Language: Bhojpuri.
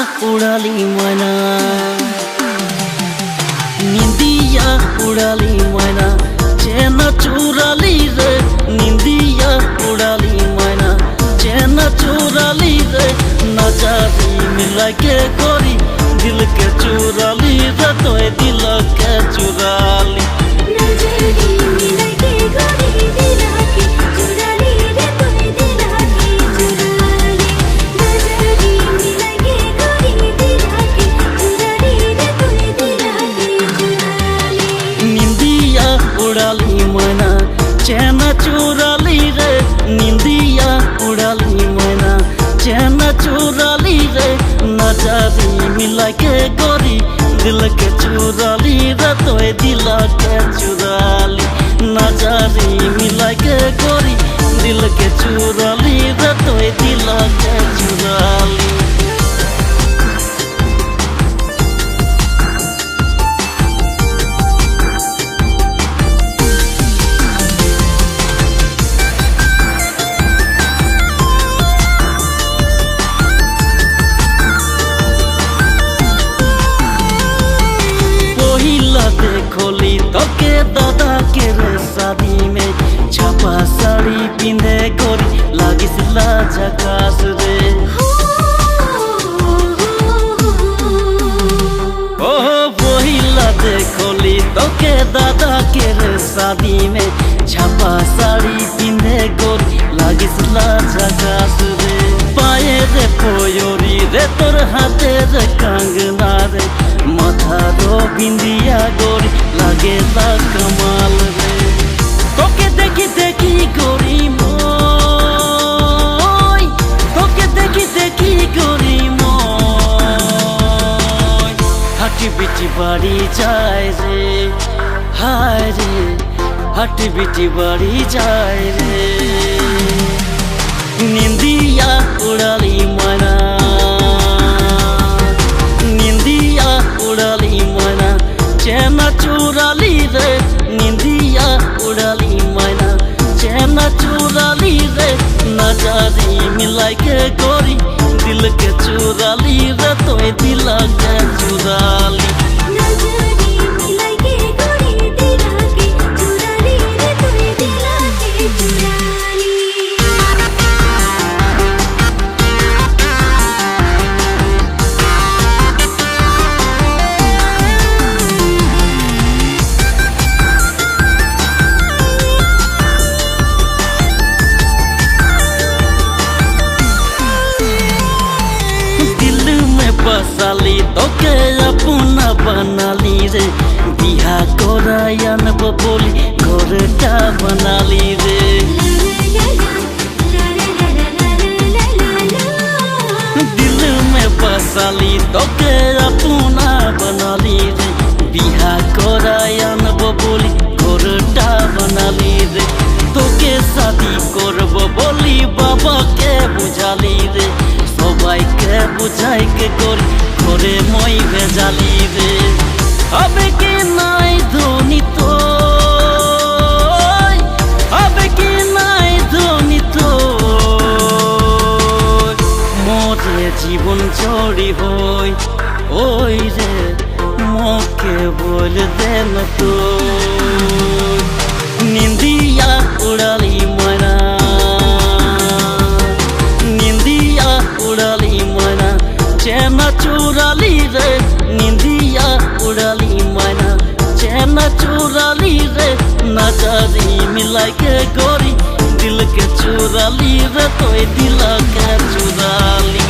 उड़ाली मैना निंदिया उड़ाली मैना चैन चुराली रे निंदिया उड़ाली मैना चैन चुराली रे नजारी मिला के गोरी दिल के चुराली रे तो दिल के चुराली उड़ाली मैना चैन चुराली रे निंदिया उड़ाली मैना चैन चुराली रे नजारी मिला के गोरी दिल के चुराली रे तो दिल के चुराली नजारी मिला के गोरी दिल के चुराली रे तो दिल के चुराली खोली तो के दादा के रे शादी में छापा साड़ी पिंधे गोरी लागिस लाजकास रे ओह वही लादे खोली तो के दादा के रे शादी में छापा साड़ी पिंधे गोरी लागिस लाजकास रे पाए रे पोयोरी रे तोर हाथे रे कंगना रे माथा रो बिंदिया गोरी लागे ला कमाल रे तोके देखी देखी गोरी मोय तोके देखी देखी गोरी मोय हटी बिटी बाड़ी जाए रे हाय रे हटी बिटी बाड़ी जाए रे निंदिया उड़ाली मैना उड़ाली मैना चैन चुराली रे निंदिया उड़ाली मैना चैन चुराली रे नजारी मिला के गोरी दिल के चुराली रे तो दिल के चुराली बसाली तो के अपना बनाली रे बिहा कोरायन बोली घरटा बनाली रे दिल में बसाली तो के अपना बनाली रे बिहा कोरायन बोली घरटा बनाली रे तो के शादी करब बोली बाबा के बुझाली रे सबाई के बुझाई के गोरी घरे মই भेजाली रे अब के नाई धोनी तो अब के नाई धोनी तो मोरे जीवन चोरी होई ओई रे मोके बोल देन तो निंदिया उड़ाली मैना उड़ाली मैना चैन चुराली रे निंदिया उड़ाली मैना चैन चुराली रे नजारी मिला के गोरी दिल के चुराली रे तो दिल के चुराली